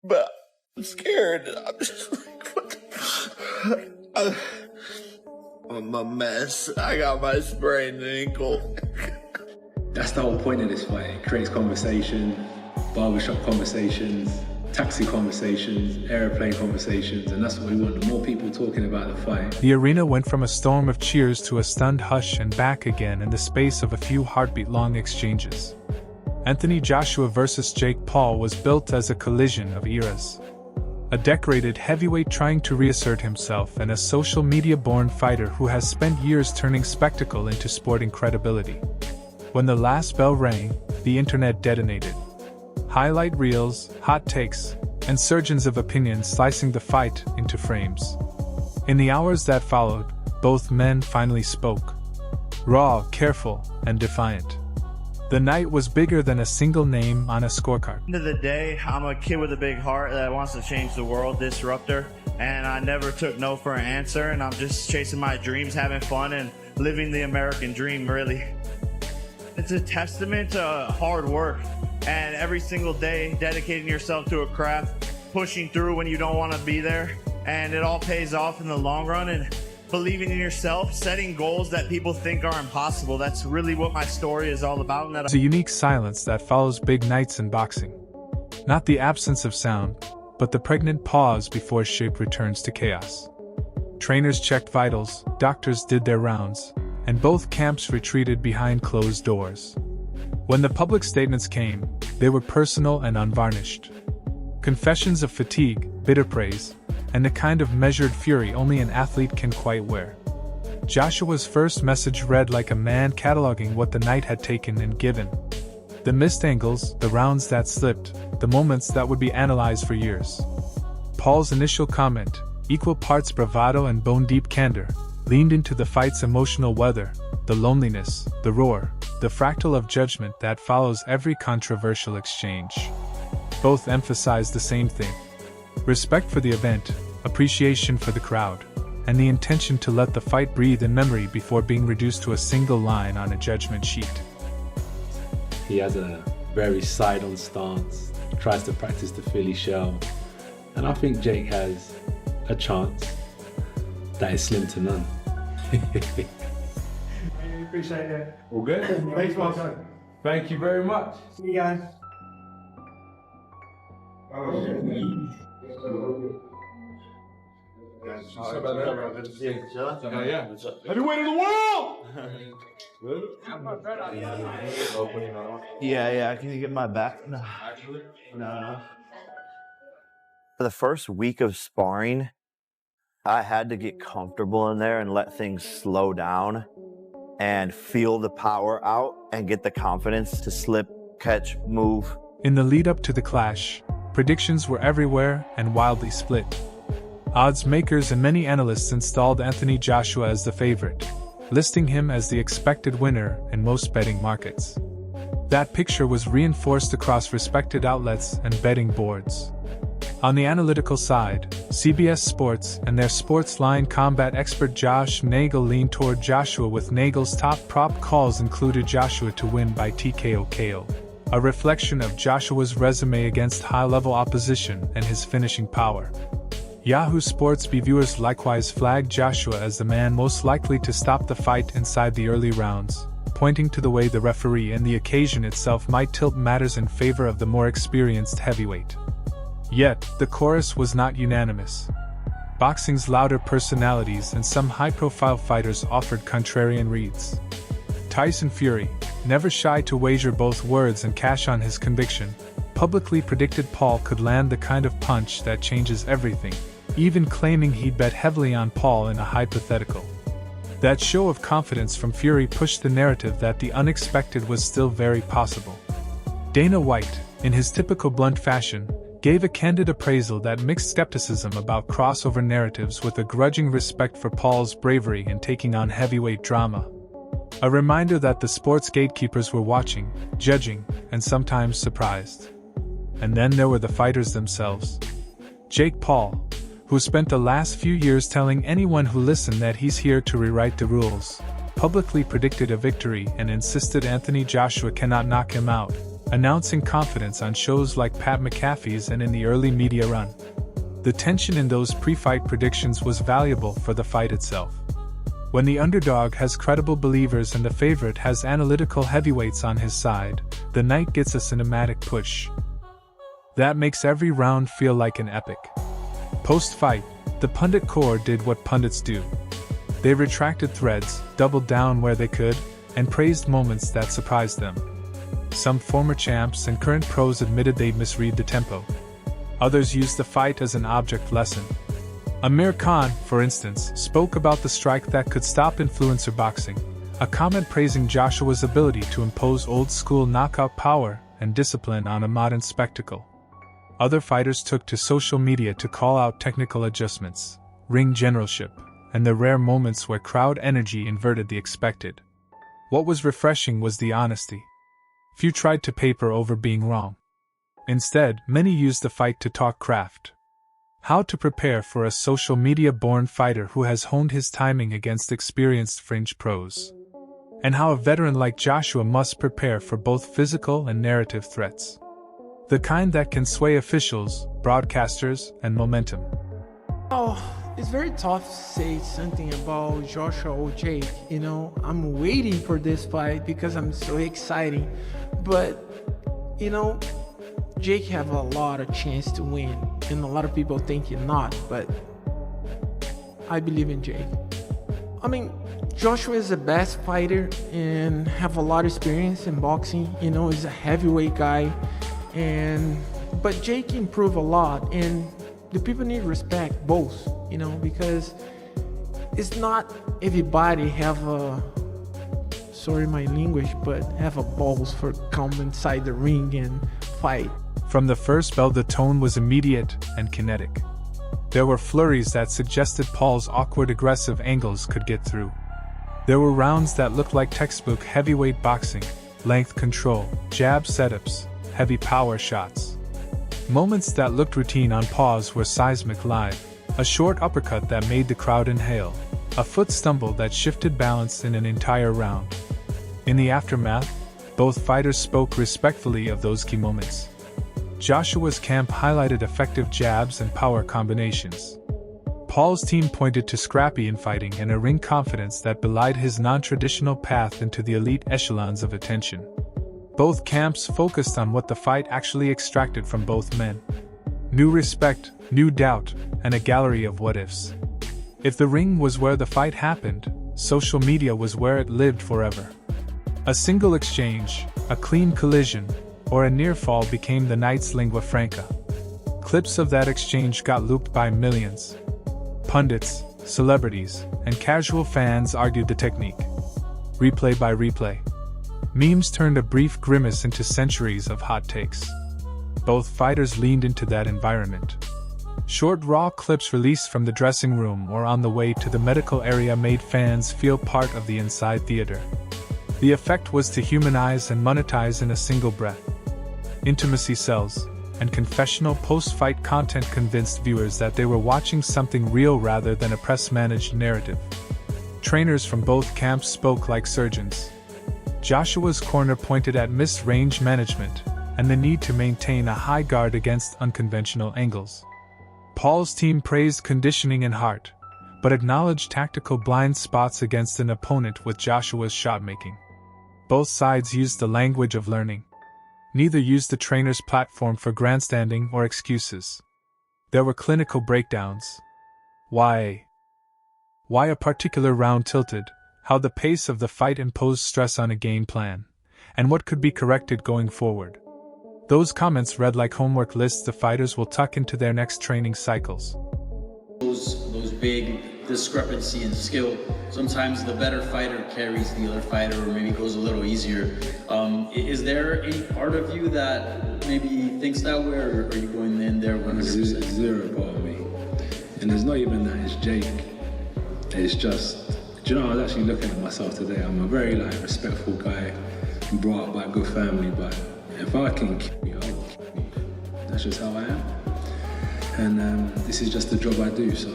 but I'm scared. I'm just like, what the I'm a mess. I got my sprained ankle. That's the whole point of this fight. It creates conversation, barbershop conversations, taxi conversations, airplane conversations, and that's what we want. The more people talking about the fight. The arena went from a storm of cheers to a stunned hush and back again in the space of a few heartbeat-long exchanges. Anthony Joshua versus Jake Paul was built as a collision of eras. A decorated heavyweight trying to reassert himself and a social media-born fighter who has spent years turning spectacle into sporting credibility. When the last bell rang, the internet detonated. Highlight reels, hot takes, and surgeons of opinion slicing the fight into frames. In the hours that followed, both men finally spoke. Raw, careful, and defiant. The night was bigger than a single name on a scorecard. End of the day, I'm a kid with a big heart that wants to change the world, disruptor, and I never took no for an answer, and I'm just chasing my dreams, having fun, and living the American dream, really. It's a testament to hard work, and every single day dedicating yourself to a craft, pushing through when you don't want to be there, and it all pays off in the long run, and believing in yourself, setting goals that people think are impossible. That's really what my story is all about. There's a unique silence that follows big nights in boxing. Not the absence of sound, but the pregnant pause before shape returns to chaos. Trainers checked vitals, doctors did their rounds, and both camps retreated behind closed doors. When the public statements came, they were personal and unvarnished. Confessions of fatigue, bitter praise, and the kind of measured fury only an athlete can quite wear. Joshua's first message read like a man cataloging what the night had taken and given. The missed angles, the rounds that slipped, the moments that would be analyzed for years. Paul's initial comment, equal parts bravado and bone-deep candor, leaned into the fight's emotional weather, the loneliness, the roar, the fractal of judgment that follows every controversial exchange. Both emphasized the same thing. Respect for the event, appreciation for the crowd, and the intention to let the fight breathe in memory before being reduced to a single line on a judgment sheet. He has a very side-on stance, tries to practice the Philly shell, and I think Jake has a chance that is slim to none. Appreciate it. All good? Thanks, Mark. Thank you very much. See you guys. Heavyweight of the world! Yeah, can you get my back? No. For the first week of sparring, I had to get comfortable in there and let things slow down and feel the power out and get the confidence to slip, catch, move. In the lead up to the clash, predictions were everywhere and wildly split. Odds makers and many analysts installed Anthony Joshua as the favorite, listing him as the expected winner in most betting markets. That picture was reinforced across respected outlets and betting boards. On the analytical side, CBS Sports and their sports line combat expert Josh Nagel leaned toward Joshua, with Nagel's top prop calls included Joshua to win by TKO KO, a reflection of Joshua's resume against high-level opposition and his finishing power. Yahoo Sports viewers likewise flagged Joshua as the man most likely to stop the fight inside the early rounds, pointing to the way the referee and the occasion itself might tilt matters in favor of the more experienced heavyweight. Yet, the chorus was not unanimous. Boxing's louder personalities and some high-profile fighters offered contrarian reads. Tyson Fury, never shy to wager both words and cash on his conviction, publicly predicted Paul could land the kind of punch that changes everything, even claiming he'd bet heavily on Paul in a hypothetical. That show of confidence from Fury pushed the narrative that the unexpected was still very possible. Dana White, in his typical blunt fashion, gave a candid appraisal that mixed skepticism about crossover narratives with a grudging respect for Paul's bravery in taking on heavyweight drama. A reminder that the sports gatekeepers were watching, judging, and sometimes surprised. And then there were the fighters themselves. Jake Paul, who spent the last few years telling anyone who listened that he's here to rewrite the rules, publicly predicted a victory and insisted Anthony Joshua cannot knock him out, announcing confidence on shows like Pat McAfee's and in the early media run. The tension in those pre-fight predictions was valuable for the fight itself. When the underdog has credible believers and the favorite has analytical heavyweights on his side, the night gets a cinematic push. That makes every round feel like an epic. Post-fight, the pundit corps did what pundits do. They retracted threads, doubled down where they could, and praised moments that surprised them. Some former champs and current pros admitted they'd misread the tempo. Others used the fight as an object lesson. Amir Khan, for instance, spoke about the strike that could stop influencer boxing, a comment praising Joshua's ability to impose old-school knockout power and discipline on a modern spectacle. Other fighters took to social media to call out technical adjustments, ring generalship, and the rare moments where crowd energy inverted the expected. What was refreshing was the honesty. Few tried to paper over being wrong. Instead, many used the fight to talk craft. How to prepare for a social media-born fighter who has honed his timing against experienced fringe pros. And how a veteran like Joshua must prepare for both physical and narrative threats. The kind that can sway officials, broadcasters, and momentum. Oh, it's very tough to say something about Joshua or Jake. You know, I'm waiting for this fight because I'm so excited. But, you know, Jake have a lot of chance to win, and a lot of people think he's not, but I believe in Jake. I mean, Joshua is the best fighter and have a lot of experience in boxing. You know, he's a heavyweight guy, but Jake improved a lot, and the people need respect both. You know, because it's not everybody have a, sorry my language, but have a balls for come inside the ring and fight. From the first bell, the tone was immediate and kinetic. There were flurries that suggested Paul's awkward aggressive angles could get through. There were rounds that looked like textbook heavyweight boxing, length control, jab setups, heavy power shots. Moments that looked routine on pause were seismic live, a short uppercut that made the crowd inhale, a foot stumble that shifted balance in an entire round. In the aftermath, both fighters spoke respectfully of those key moments. Joshua's camp highlighted effective jabs and power combinations. Paul's team pointed to scrappy infighting and a ring confidence that belied his non-traditional path into the elite echelons of attention. Both camps focused on what the fight actually extracted from both men. New respect, new doubt, and a gallery of what-ifs. If the ring was where the fight happened, social media was where it lived forever. A single exchange, a clean collision, or a near fall became the night's lingua franca. Clips of that exchange got looped by millions. Pundits, celebrities, and casual fans argued the technique. Replay by replay. Memes turned a brief grimace into centuries of hot takes. Both fighters leaned into that environment. Short raw clips released from the dressing room or on the way to the medical area made fans feel part of the inside theater. The effect was to humanize and monetize in a single breath. Intimacy sells, and confessional post-fight content convinced viewers that they were watching something real rather than a press-managed narrative. Trainers from both camps spoke like surgeons. Joshua's corner pointed at missed range management and the need to maintain a high guard against unconventional angles. Paul's team praised conditioning and heart, but acknowledged tactical blind spots against an opponent with Joshua's shot-making. Both sides used the language of learning. Neither used the trainer's platform for grandstanding or excuses. There were clinical breakdowns. Why a particular round tilted, how the pace of the fight imposed stress on a game plan, and what could be corrected going forward. Those comments read like homework lists the fighters will tuck into their next training cycles. Those big discrepancy in skill, sometimes the better fighter carries the other fighter or maybe goes a little easier. Is there any part of you that maybe thinks that way, or are you going in there 100%? Zero part of me. And it's not even that it's Jake. It's just, do you know, I was actually looking at myself today. I'm a very respectful guy, brought up by a good family, but if I can kill you, I will kill you. That's just how I am. And this is just the job I do, so